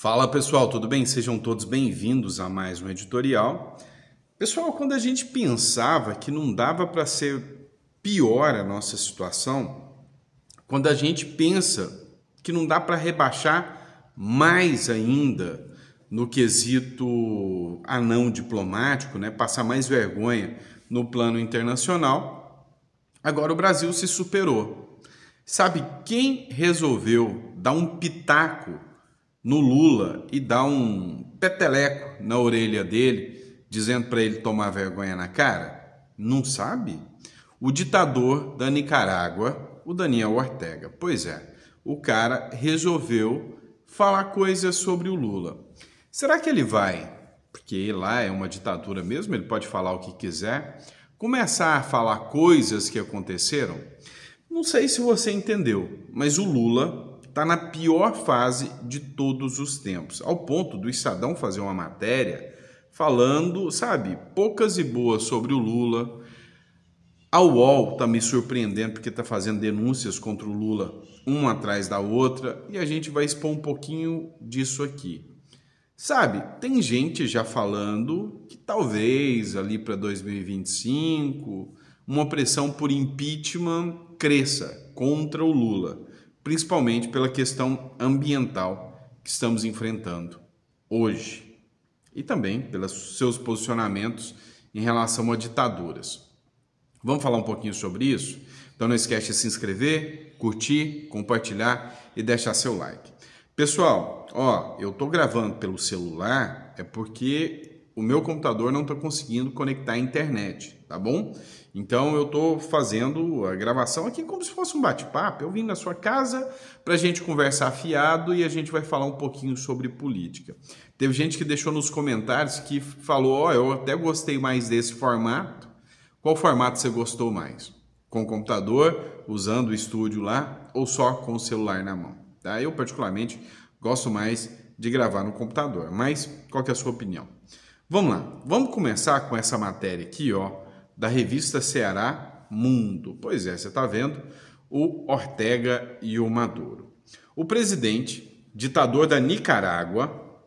Fala pessoal, tudo bem? Sejam todos bem-vindos a mais um editorial. Pessoal, quando a gente pensava que não dava para ser pior a nossa situação, quando a gente pensa que não dá para rebaixar mais ainda no quesito anão diplomático, né? Passar mais vergonha no plano internacional, agora o Brasil se superou. Sabe quem resolveu dar um pitaco no Lula e dar um peteleco na orelha dele, dizendo para ele tomar vergonha na cara? Não sabe? O ditador da Nicarágua, o Daniel Ortega. Pois é, o cara resolveu falar coisas sobre o Lula. Será que ele vai, porque lá é uma ditadura mesmo, ele pode falar o que quiser, começar a falar coisas que aconteceram? Não sei se você entendeu, mas o Lula está na pior fase de todos os tempos, ao ponto do Estadão fazer uma matéria falando, sabe, poucas e boas sobre o Lula. A UOL está me surpreendendo porque está fazendo denúncias contra o Lula uma atrás da outra, e a gente vai expor um pouquinho disso aqui. Sabe, tem gente já falando que talvez ali para 2025 uma pressão por impeachment cresça contra o Lula, principalmente pela questão ambiental que estamos enfrentando hoje e também pelos seus posicionamentos em relação a ditaduras. Vamos falar um pouquinho sobre isso? Então não esquece de se inscrever, curtir, compartilhar e deixar seu like. Pessoal, eu estou gravando pelo celular porque o meu computador não está conseguindo conectar a internet, tá bom? Então eu estou fazendo a gravação aqui como se fosse um bate-papo. Eu vim na sua casa para a gente conversar afiado e a gente vai falar um pouquinho sobre política. Teve gente que deixou nos comentários que falou, eu até gostei mais desse formato. Qual formato você gostou mais? Com o computador, usando o estúdio lá ou só com o celular na mão? Tá? Eu particularmente gosto mais de gravar no computador, mas qual que é a sua opinião? Vamos lá, vamos começar com essa matéria aqui, da revista Ceará Mundo. Pois é, você está vendo o Ortega e o Maduro. O presidente, ditador da Nicarágua,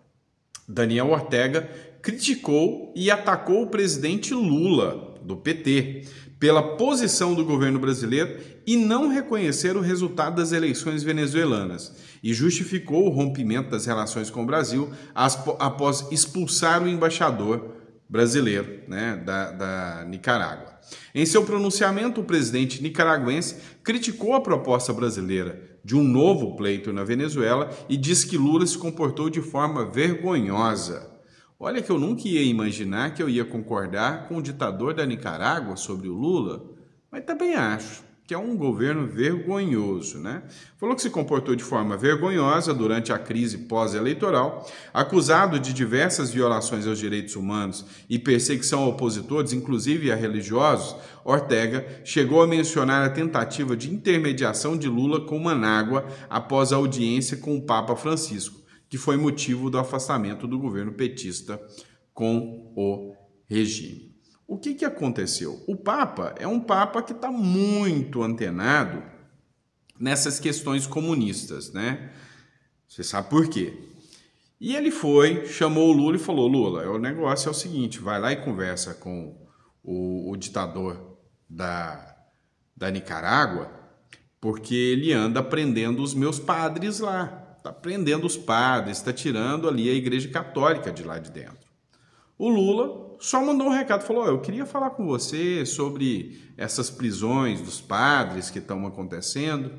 Daniel Ortega, criticou e atacou o presidente Lula, do PT, pela posição do governo brasileiro e não reconhecer o resultado das eleições venezuelanas e justificou o rompimento das relações com o Brasil após expulsar o embaixador brasileiro, né, da Nicarágua. Em seu pronunciamento, o presidente nicaragüense criticou a proposta brasileira de um novo pleito na Venezuela e disse que Lula se comportou de forma vergonhosa. Olha que eu nunca ia imaginar que eu ia concordar com o ditador da Nicarágua sobre o Lula, mas também acho que é um governo vergonhoso, né? Falou que se comportou de forma vergonhosa durante a crise pós-eleitoral, acusado de diversas violações aos direitos humanos e perseguição a opositores, inclusive a religiosos. Ortega chegou a mencionar a tentativa de intermediação de Lula com Manágua após a audiência com o Papa Francisco, que foi motivo do afastamento do governo petista com o regime. O que aconteceu? O Papa é um Papa que está muito antenado nessas questões comunistas, né? Você sabe por quê? E ele chamou o Lula e falou, Lula, o negócio é o seguinte, vai lá e conversa com o ditador da Nicarágua, porque ele anda prendendo os meus padres lá. Está prendendo os padres, está tirando ali a Igreja Católica de lá de dentro. O Lula só mandou um recado, falou, eu queria falar com você sobre essas prisões dos padres que estão acontecendo.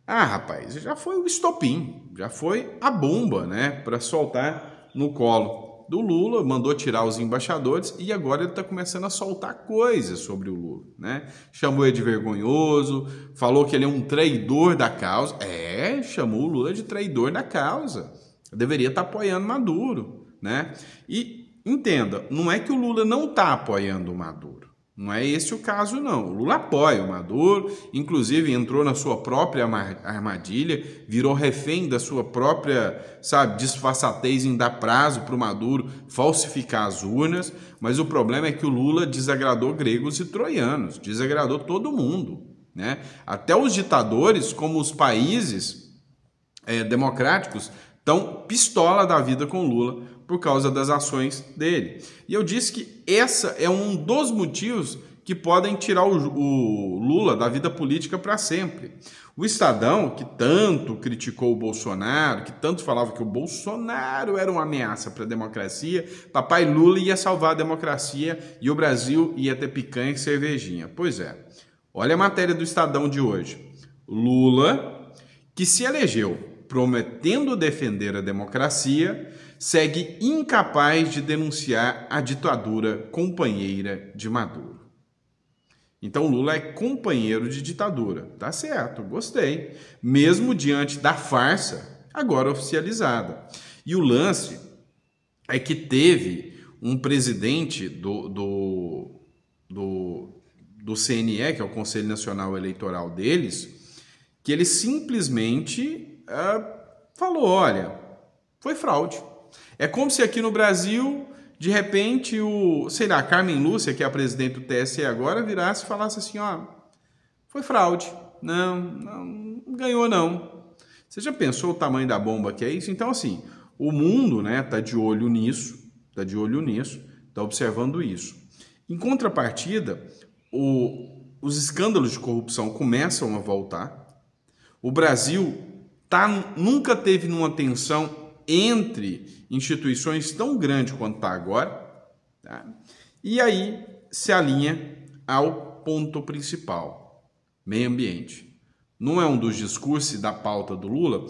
Ah, rapaz, já foi o estopim, já foi a bomba, né, para soltar no colo do Lula, mandou tirar os embaixadores e agora ele está começando a soltar coisas sobre o Lula, né? Chamou ele de vergonhoso, falou que ele é um traidor da causa. Chamou o Lula de traidor da causa. Deveria estar apoiando Maduro, né? E entenda, não é que o Lula não está apoiando o Maduro. Não é esse o caso, não. O Lula apoia o Maduro, inclusive entrou na sua própria armadilha, virou refém da sua própria, disfarçatez em dar prazo para o Maduro falsificar as urnas, mas o problema é que o Lula desagradou gregos e troianos, desagradou todo mundo, né? Até os ditadores, como os países democráticos, Então, pistola da vida com Lula por causa das ações dele. E eu disse que essa é um dos motivos que podem tirar o Lula da vida política para sempre. O Estadão, que tanto criticou o Bolsonaro, que tanto falava que o Bolsonaro era uma ameaça para a democracia, papai Lula ia salvar a democracia e o Brasil ia ter picanha e cervejinha. Pois é, olha a matéria do Estadão de hoje. Lula, que se elegeu prometendo defender a democracia, segue incapaz de denunciar a ditadura companheira de Maduro. Então Lula é companheiro de ditadura. Tá certo, gostei. Mesmo diante da farsa, agora oficializada. E o lance é que teve um presidente do CNE, que é o Conselho Nacional Eleitoral deles, que ele simplesmente falou, olha, foi fraude. É como se aqui no Brasil, de repente, a Carmen Lúcia, que é a presidente do TSE agora, virasse e falasse assim, ó, foi fraude, não ganhou não. Você já pensou o tamanho da bomba que é isso? Então, assim, o mundo, né, tá de olho nisso, tá observando isso. Em contrapartida, os escândalos de corrupção começam a voltar. O Brasil nunca teve uma tensão entre instituições tão grande quanto está agora, tá? E aí se alinha ao ponto principal, meio ambiente. Não é um dos discursos da pauta do Lula?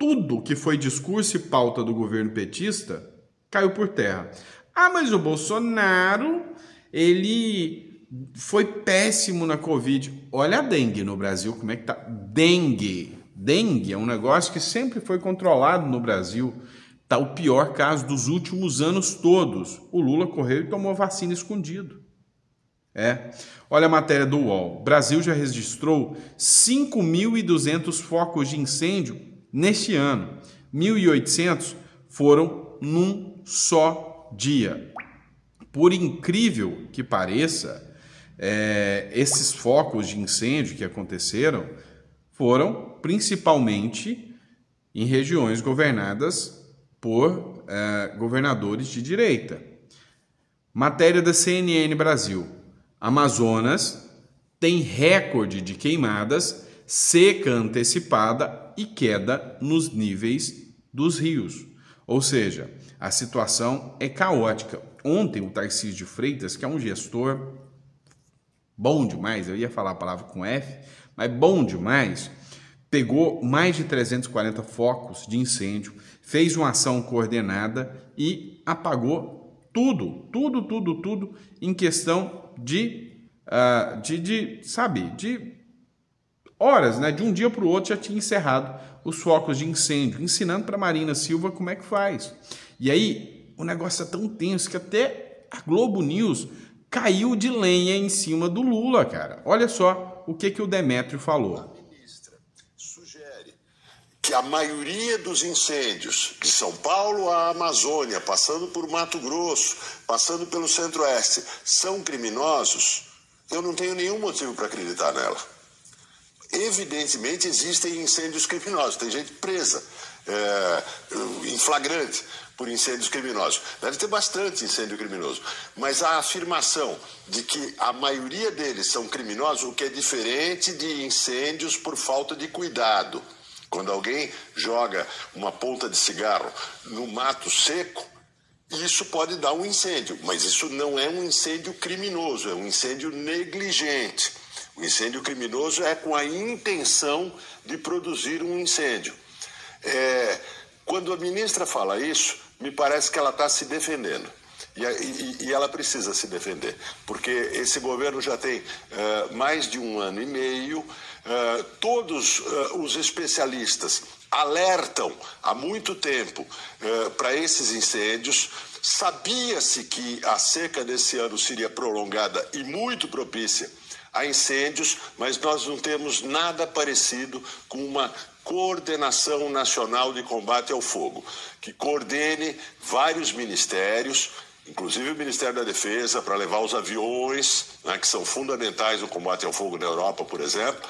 Tudo que foi discurso e pauta do governo petista caiu por terra. Mas o Bolsonaro, ele foi péssimo na Covid. Olha a dengue no Brasil, como é que tá? Dengue é um negócio que sempre foi controlado no Brasil. Tá o pior caso dos últimos anos todos. O Lula correu e tomou vacina escondido. Olha a matéria do UOL. Brasil já registrou 5.200 focos de incêndio neste ano. 1.800 foram num só dia. Por incrível que pareça, esses focos de incêndio que aconteceram foram principalmente em regiões governadas por governadores de direita. Matéria da CNN Brasil. Amazonas tem recorde de queimadas, seca antecipada e queda nos níveis dos rios. Ou seja, a situação é caótica. Ontem o Tarcísio de Freitas, que é um gestor bom demais, eu ia falar a palavra com F, mas bom demais, pegou mais de 340 focos de incêndio, fez uma ação coordenada e apagou tudo em questão de horas, né? De um dia para o outro já tinha encerrado os focos de incêndio, ensinando para Marina Silva como é que faz. E aí o negócio é tão tenso que até a Globo News caiu de lenha em cima do Lula, cara. Olha só o que o Demétrio falou. A ministra sugere que a maioria dos incêndios de São Paulo à Amazônia, passando por Mato Grosso, passando pelo Centro-Oeste, são criminosos. Eu não tenho nenhum motivo para acreditar nela. Evidentemente existem incêndios criminosos, tem gente presa em flagrante por incêndios criminosos. Deve ter bastante incêndio criminoso. Mas a afirmação de que a maioria deles são criminosos, o que é diferente de incêndios por falta de cuidado. Quando alguém joga uma ponta de cigarro no mato seco, isso pode dar um incêndio, mas isso não é um incêndio criminoso, é um incêndio negligente. O incêndio criminoso é com a intenção de produzir um incêndio. Quando a ministra fala isso, me parece que ela está se defendendo. E ela precisa se defender, porque esse governo já tem mais de 1 ano e meio. Todos os especialistas alertam há muito tempo para esses incêndios. Sabia-se que a seca desse ano seria prolongada e muito propícia a incêndios, mas nós não temos nada parecido com uma coordenação nacional de combate ao fogo, que coordene vários ministérios, inclusive o Ministério da Defesa, para levar os aviões, né, que são fundamentais no combate ao fogo na Europa, por exemplo,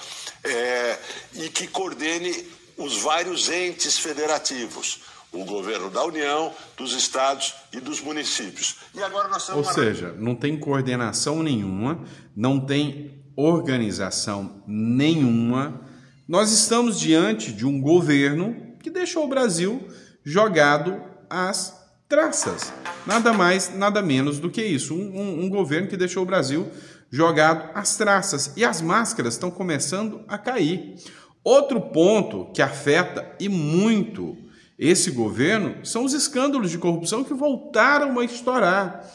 e que coordene os vários entes federativos, o governo da União, dos estados e dos municípios. E agora nós estamos... Ou seja, não tem coordenação nenhuma, não tem organização nenhuma. Nós estamos diante de um governo que deixou o Brasil jogado às traças. Nada mais, nada menos do que isso. Um governo que deixou o Brasil jogado às traças. E as máscaras estão começando a cair. Outro ponto que afeta e muito esse governo são os escândalos de corrupção que voltaram a estourar.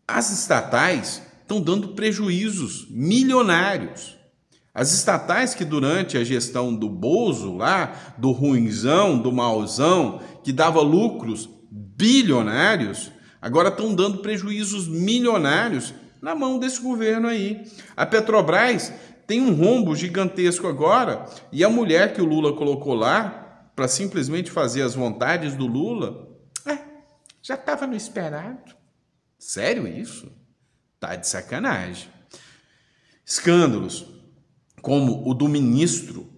As estatais estão dando prejuízos milionários. As estatais que durante a gestão do Bozo lá, do ruinzão, do mauzão, que dava lucros bilionários, agora estão dando prejuízos milionários na mão desse governo aí. A Petrobras tem um rombo gigantesco agora, e a mulher que o Lula colocou lá para simplesmente fazer as vontades do Lula, já estava no esperado. Sério isso? Tá de sacanagem. Escândalos como o do ministro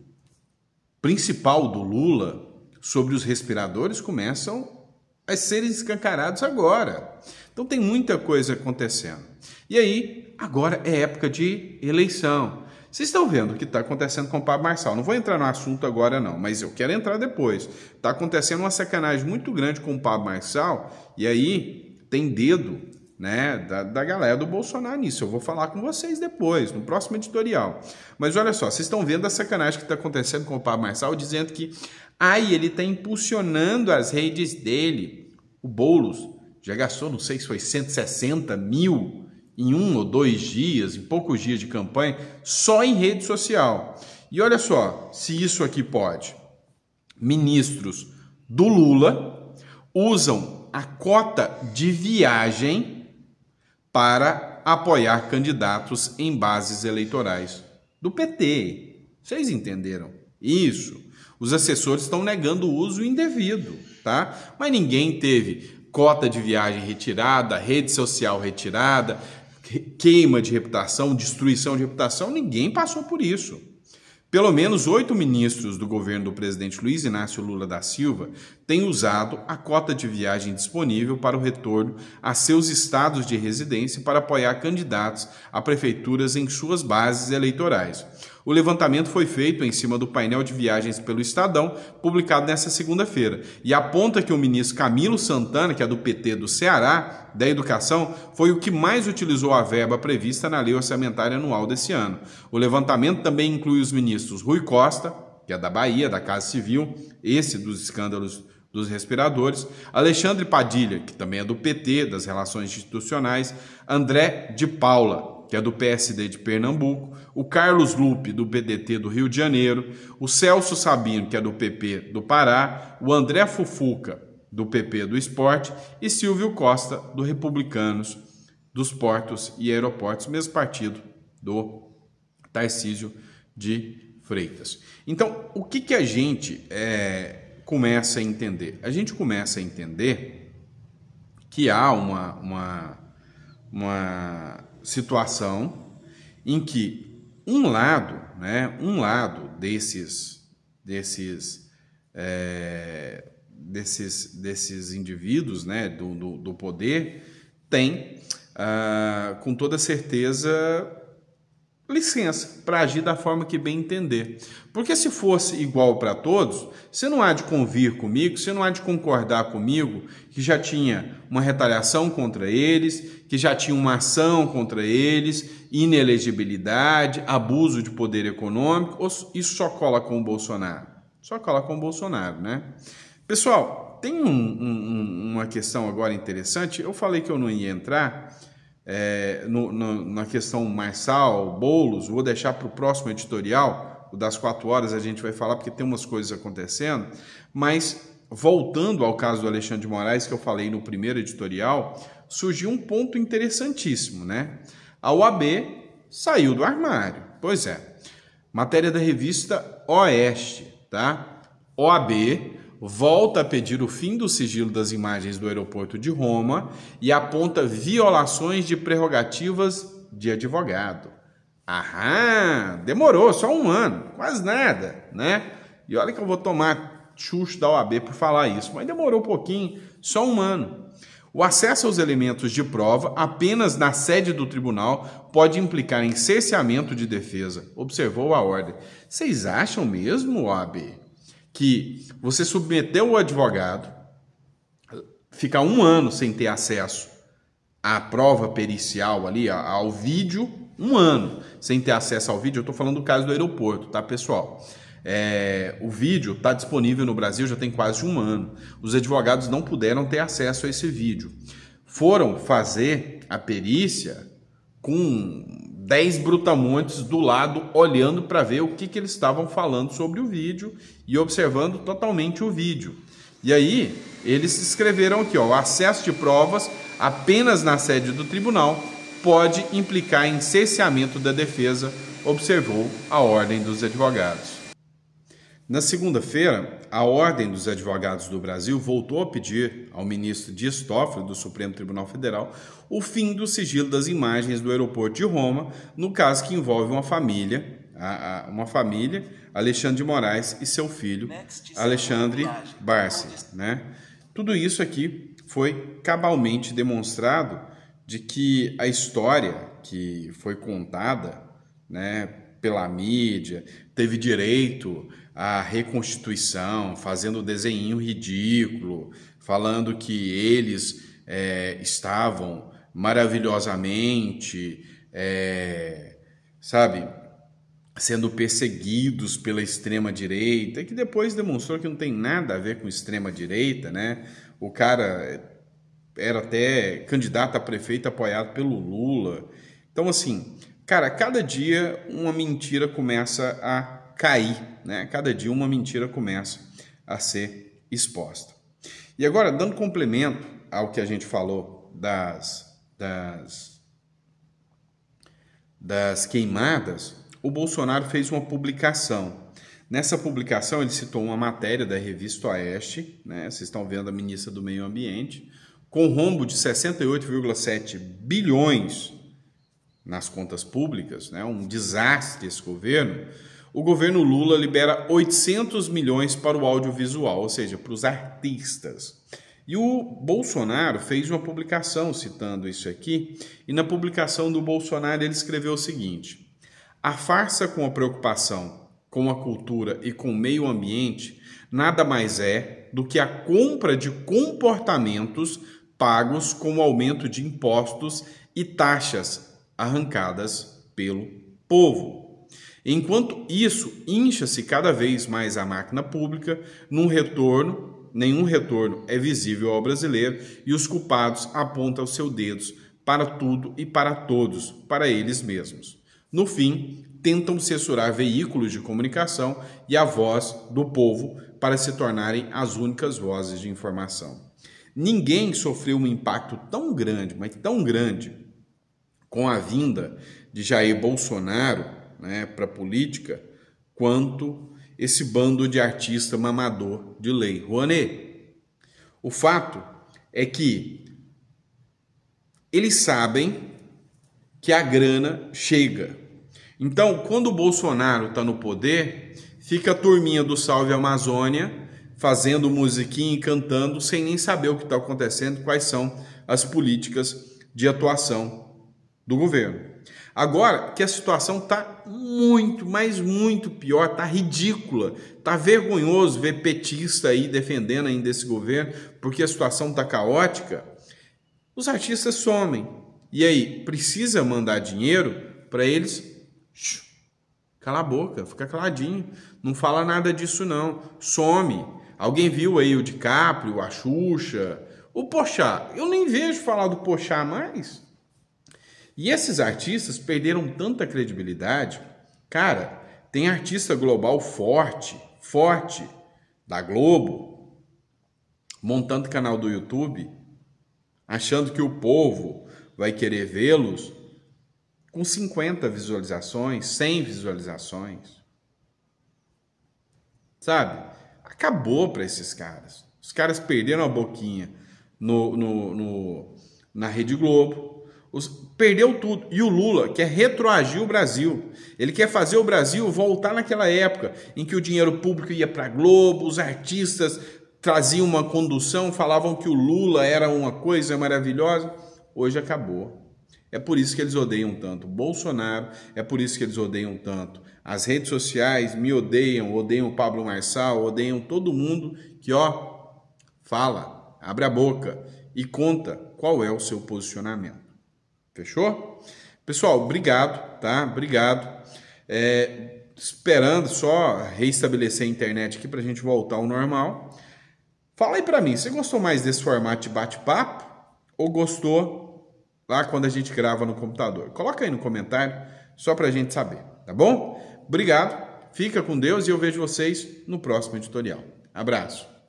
principal do Lula sobre os respiradores começam a serem escancarados agora. Então tem muita coisa acontecendo. E aí, agora é época de eleição. Vocês estão vendo o que está acontecendo com o Pablo Marçal. Não vou entrar no assunto agora não, mas eu quero entrar depois. Está acontecendo uma sacanagem muito grande com o Pablo Marçal, e aí tem dedo, né, da galera do Bolsonaro nisso. Eu vou falar com vocês depois, no próximo editorial. Mas olha só, vocês estão vendo a sacanagem que está acontecendo com o Pablo Marçal, dizendo que ele está impulsionando as redes dele. O Boulos já gastou, não sei se foi 160 mil em 1 ou 2 dias, em poucos dias de campanha, só em rede social. E olha só, se isso aqui pode. Ministros do Lula usam a cota de viagem para apoiar candidatos em bases eleitorais do PT. Vocês entenderam? Isso. Os assessores estão negando o uso indevido, tá? Mas ninguém teve cota de viagem retirada, rede social retirada, queima de reputação, destruição de reputação, ninguém passou por isso. Pelo menos 8 ministros do governo do presidente Luiz Inácio Lula da Silva têm usado a cota de viagem disponível para o retorno a seus estados de residência para apoiar candidatos a prefeituras em suas bases eleitorais. O levantamento foi feito em cima do painel de viagens pelo Estadão, publicado nesta segunda-feira, e aponta que o ministro Camilo Santana, que é do PT do Ceará, da Educação, foi o que mais utilizou a verba prevista na lei orçamentária anual desse ano. O levantamento também inclui os ministros Rui Costa, que é da Bahia, da Casa Civil, esse dos escândalos dos respiradores, Alexandre Padilha, que também é do PT, das Relações Institucionais, André de Paula, que é do PSD de Pernambuco, o Carlos Lupe, do PDT do Rio de Janeiro, o Celso Sabino, que é do PP do Pará, o André Fufuca, do PP do Esporte, e Silvio Costa, do Republicanos dos Portos e Aeroportos, mesmo partido do Tarcísio de Freitas. Então, o que a gente começa a entender? A gente começa a entender que há uma situação em que um lado desses indivíduos, né, do poder, tem, com toda certeza, licença para agir da forma que bem entender. Porque se fosse igual para todos, você não há de convir comigo, você não há de concordar comigo que já tinha uma retaliação contra eles, que já tinha uma ação contra eles, inelegibilidade, abuso de poder econômico, ou isso só cola com o Bolsonaro? Só cola com o Bolsonaro, né? Pessoal, tem uma questão agora interessante. Eu falei que eu não ia entrar na questão Marçal, Boulos, vou deixar para o próximo editorial, o das 4 horas a gente vai falar, porque tem umas coisas acontecendo, mas voltando ao caso do Alexandre de Moraes, que eu falei no primeiro editorial, surgiu um ponto interessantíssimo, né? A OAB saiu do armário. Pois é, matéria da revista Oeste, tá? OAB volta a pedir o fim do sigilo das imagens do aeroporto de Roma e aponta violações de prerrogativas de advogado. Demorou só 1 ano, quase nada, né? E olha que eu vou tomar chucho da OAB por falar isso, mas demorou um pouquinho, só 1 ano. O acesso aos elementos de prova apenas na sede do tribunal pode implicar em cerceamento de defesa, observou a ordem. Vocês acham mesmo, OAB, que você submeteu o advogado, ficar 1 ano sem ter acesso à prova pericial ali, ao vídeo, 1 ano sem ter acesso ao vídeo? Eu estou falando do caso do aeroporto, tá, pessoal? O vídeo está disponível no Brasil já tem quase 1 ano. Os advogados não puderam ter acesso a esse vídeo. Foram fazer a perícia com 10 brutamontes do lado, olhando para ver o que eles estavam falando sobre o vídeo e observando totalmente o vídeo. E aí, eles escreveram aqui, ó, o acesso de provas apenas na sede do tribunal pode implicar em cerceamento da defesa, observou a Ordem dos Advogados. Na segunda-feira, a Ordem dos Advogados do Brasil voltou a pedir ao ministro Dias Toffoli, do Supremo Tribunal Federal, o fim do sigilo das imagens do aeroporto de Roma, no caso que envolve uma família, Alexandre de Moraes e seu filho, Alexandre Barsi, né? Tudo isso aqui foi cabalmente demonstrado de que a história que foi contada, né, pela mídia, teve direito à reconstituição, fazendo desenho ridículo, falando que eles estavam maravilhosamente, sendo perseguidos pela extrema-direita, que depois demonstrou que não tem nada a ver com extrema-direita, né? O cara era até candidato a prefeito apoiado pelo Lula. Então, assim, cara, cada dia uma mentira começa a cair, né? Cada dia uma mentira começa a ser exposta. E agora, dando complemento ao que a gente falou das queimadas, o Bolsonaro fez uma publicação. Nessa publicação, ele citou uma matéria da revista Oeste, né? Vocês estão vendo a ministra do Meio Ambiente, com rombo de 68,7 bilhões nas contas públicas, né? Um desastre esse governo. O governo Lula libera 800 milhões para o audiovisual, ou seja, para os artistas. E o Bolsonaro fez uma publicação citando isso aqui, e na publicação do Bolsonaro ele escreveu o seguinte: a farsa com a preocupação com a cultura e com o meio ambiente nada mais é do que a compra de comportamentos pagos com o aumento de impostos e taxas arrancadas pelo povo. Enquanto isso incha-se cada vez mais a máquina pública, nenhum retorno é visível ao brasileiro e os culpados apontam os seus dedos para tudo e para todos, para eles mesmos. No fim, tentam censurar veículos de comunicação e a voz do povo para se tornarem as únicas vozes de informação. Ninguém sofreu um impacto tão grande, mas tão grande, com a vinda de Jair Bolsonaro, né, para a política, quanto esse bando de artista mamador de lei Rouanet. O fato é que eles sabem que a grana chega. Então, quando o Bolsonaro está no poder, fica a turminha do Salve Amazônia fazendo musiquinha e cantando sem nem saber o que está acontecendo, quais são as políticas de atuação do governo. Agora que a situação está muito, mas muito pior, está ridícula, está vergonhoso ver petista aí defendendo ainda esse governo, porque a situação está caótica, os artistas somem. E aí, precisa mandar dinheiro para eles? Cala a boca, fica caladinho, não fala nada disso não, some. Alguém viu aí o DiCaprio, a Xuxa, o Porchat? Eu nem vejo falar do Porchat mais. E esses artistas perderam tanta credibilidade. Cara, tem artista global forte, da Globo, montando canal do YouTube, achando que o povo vai querer vê-los com 50 visualizações, 100 visualizações. Sabe? Acabou para esses caras. Os caras perderam a boquinha na Rede Globo. Perdeu tudo. E o Lula quer retroagir o Brasil. Ele quer fazer o Brasil voltar naquela época em que o dinheiro público ia para a Globo, os artistas traziam uma condução, falavam que o Lula era uma coisa maravilhosa. Hoje acabou. É por isso que eles odeiam tanto o Bolsonaro, é por isso que eles odeiam tanto as redes sociais, me odeiam, odeiam o Pablo Marçal, odeiam todo mundo que, fala, abre a boca e conta qual é o seu posicionamento. Fechou? Pessoal, obrigado, tá? Obrigado. Esperando só reestabelecer a internet aqui pra gente voltar ao normal. Fala aí pra mim, você gostou mais desse formato de bate-papo ou gostou lá quando a gente grava no computador? Coloca aí no comentário só pra gente saber, tá bom? Obrigado, fica com Deus e eu vejo vocês no próximo editorial. Abraço.